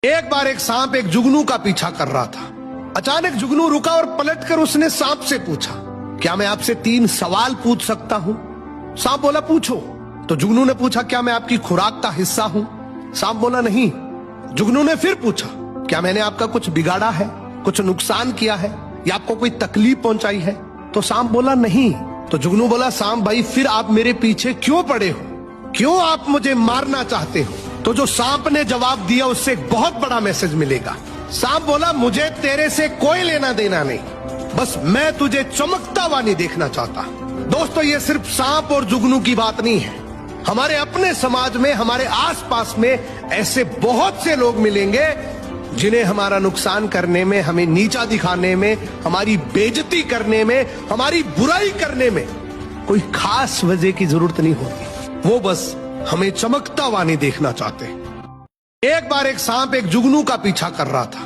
एक बार एक सांप एक जुगनू का पीछा कर रहा था। अचानक जुगनू रुका और पलटकर उसने सांप से पूछा, क्या मैं आपसे 3 सवाल पूछ सकता हूं? सांप बोला, पूछो। तो जुगनू ने पूछा, क्या मैं आपकी खुराक का हिस्सा हूं? सांप बोला, नहीं। जुगनू ने फिर पूछा, क्या मैंने आपका कुछ बिगाड़ा है, कुछ नुकसान किया है या आपको कोई तकलीफ पहुंचाई है? तो सांप बोला, नहीं। तो जुगनू बोला, सांप भाई फिर आप मेरे पीछे क्यों पड़े हो? क्यों आप मुझे मारना चाहते हो? तो जो सांप ने जवाब दिया उससे एक बहुत बड़ा मैसेज मिलेगा। सांप बोला, मुझे तेरे से कोई लेना देना नहीं, बस मैं तुझे चमकता हुआ नहीं देखना चाहता। दोस्तों, ये सिर्फ सांप और जुगनू की बात नहीं है। हमारे अपने समाज में, हमारे आसपास में ऐसे बहुत से लोग मिलेंगे जिन्हें हमारा नुकसान करने में, हमें नीचा दिखाने में, हमारी बेइज्जती करने में, हमारी बुराई करने में कोई खास वजह की जरूरत नहीं होती। वो बस हमें चमकता हुआ नहीं देखना चाहते। एक बार एक सांप एक जुगनू का पीछा कर रहा था।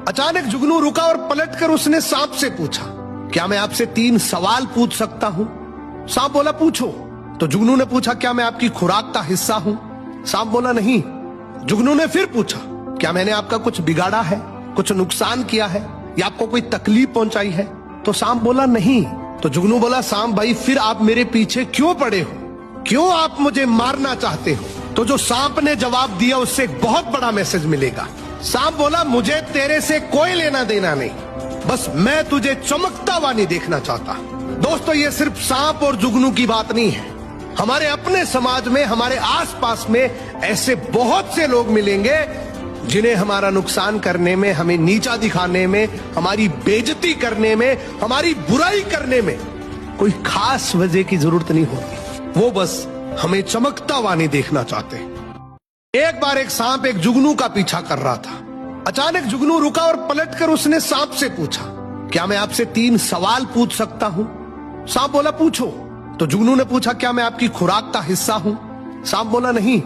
अचानक जुगनू रुका और पलटकर उसने सांप से पूछा, क्या मैं आपसे 3 सवाल पूछ सकता हूं? सांप बोला, पूछो। तो जुगनू ने पूछा, क्या मैं आपकी खुराक का हिस्सा हूं? सांप बोला, नहीं। जुगनू ने फिर पूछा, क्या मैंने आपका कुछ बिगाड़ा है, कुछ नुकसान किया है या आपको कोई तकलीफ पहुंचाई है? तो सांप बोला, नहीं। तो जुगनू बोला, सांप भाई फिर आप मेरे पीछे क्यों पड़े हो? क्यों आप मुझे मारना चाहते हो? तो जो सांप ने जवाब दिया उससे एक बहुत बड़ा मैसेज मिलेगा। सांप बोला, मुझे तेरे से कोई लेना देना नहीं, बस मैं तुझे चमकता हुआ नहीं देखना चाहता। दोस्तों, ये सिर्फ सांप और जुगनू की बात नहीं है। हमारे अपने समाज में, हमारे आसपास में ऐसे बहुत से लोग मिलेंगे जिन्हें हमारा नुकसान करने में, हमें नीचा दिखाने में, हमारी बेइज्जती करने में, हमारी बुराई करने में कोई खास वजह की जरूरत नहीं होती। वो बस हमें चमकता हुआ नहीं देखना चाहते। एक बार एक सांप एक जुगनू का पीछा कर रहा था। अचानक जुगनू रुका और पलटकर उसने सांप से पूछा, क्या मैं आपसे 3 सवाल पूछ सकता हूं? सांप बोला, पूछो। तो जुगनू ने पूछा, क्या मैं आपकी खुराक का हिस्सा हूं? सांप बोला, नहीं।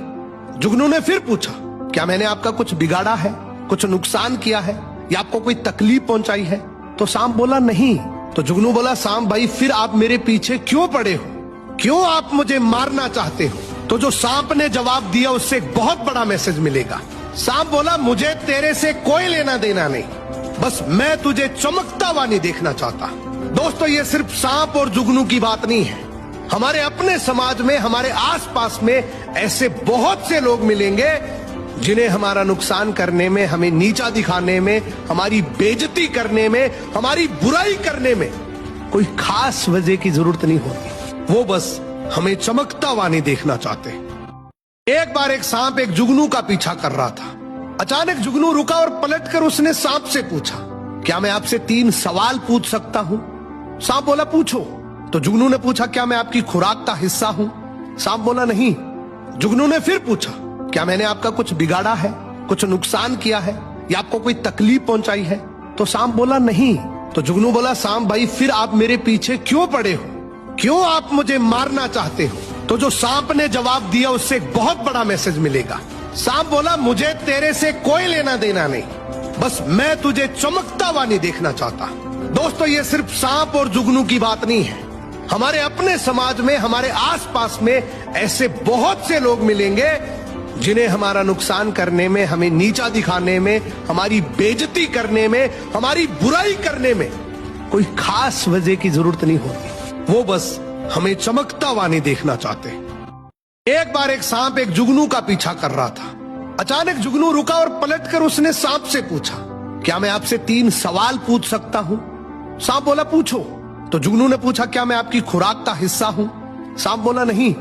जुगनू ने फिर पूछा, क्या मैंने आपका कुछ बिगाड़ा है, कुछ नुकसान किया है या आपको कोई तकलीफ पहुंचाई है? तो सांप बोला, नहीं। तो जुगनू बोला, सांप भाई फिर आप मेरे पीछे क्यों पड़े हो? क्यों आप मुझे मारना चाहते हो? तो जो सांप ने जवाब दिया उससे एक बहुत बड़ा मैसेज मिलेगा। सांप बोला, मुझे तेरे से कोई लेना देना नहीं, बस मैं तुझे चमकता हुआ नहीं देखना चाहता। दोस्तों, ये सिर्फ सांप और जुगनू की बात नहीं है। हमारे अपने समाज में, हमारे आसपास में ऐसे बहुत से लोग मिलेंगे जिन्हें हमारा नुकसान करने में, हमें नीचा दिखाने में, हमारी बेइज्जती करने में, हमारी बुराई करने में कोई खास वजह की जरूरत नहीं होती। वो बस हमें चमकता हुआ नहीं देखना चाहते। एक बार एक सांप एक जुगनू का पीछा कर रहा था। अचानक जुगनू रुका और पलटकर उसने सांप से पूछा, क्या मैं आपसे 3 सवाल पूछ सकता हूं? सांप बोला, पूछो। तो जुगनू ने पूछा, क्या मैं आपकी खुराक का हिस्सा हूं? सांप बोला, नहीं। जुगनू ने फिर पूछा, क्या मैंने आपका कुछ बिगाड़ा है, कुछ नुकसान किया है या आपको कोई तकलीफ पहुंचाई है? तो सांप बोला, नहीं। तो जुगनू बोला, सांप भाई फिर आप मेरे पीछे क्यों पड़े हो? क्यों आप मुझे मारना चाहते हो? तो जो सांप ने जवाब दिया उससे एक बहुत बड़ा मैसेज मिलेगा। सांप बोला, मुझे तेरे से कोई लेना देना नहीं, बस मैं तुझे चमकता हुआ नहीं देखना चाहता। दोस्तों, ये सिर्फ सांप और जुगनू की बात नहीं है। हमारे अपने समाज में, हमारे आसपास में ऐसे बहुत से लोग मिलेंगे जिन्हें हमारा नुकसान करने में, हमें नीचा दिखाने में, हमारी बेइज्जती करने में, हमारी बुराई करने में कोई खास वजह की जरूरत नहीं होती। वो बस हमें चमकता हुआ नहीं देखना चाहते। एक बार एक सांप एक जुगनू का पीछा कर रहा था। अचानक जुगनू रुका और पलटकर उसने सांप से पूछा, क्या मैं आपसे 3 सवाल पूछ सकता हूं? सांप बोला, पूछो। तो जुगनू ने पूछा, क्या मैं आपकी खुराक का हिस्सा हूं? सांप बोला, नहीं।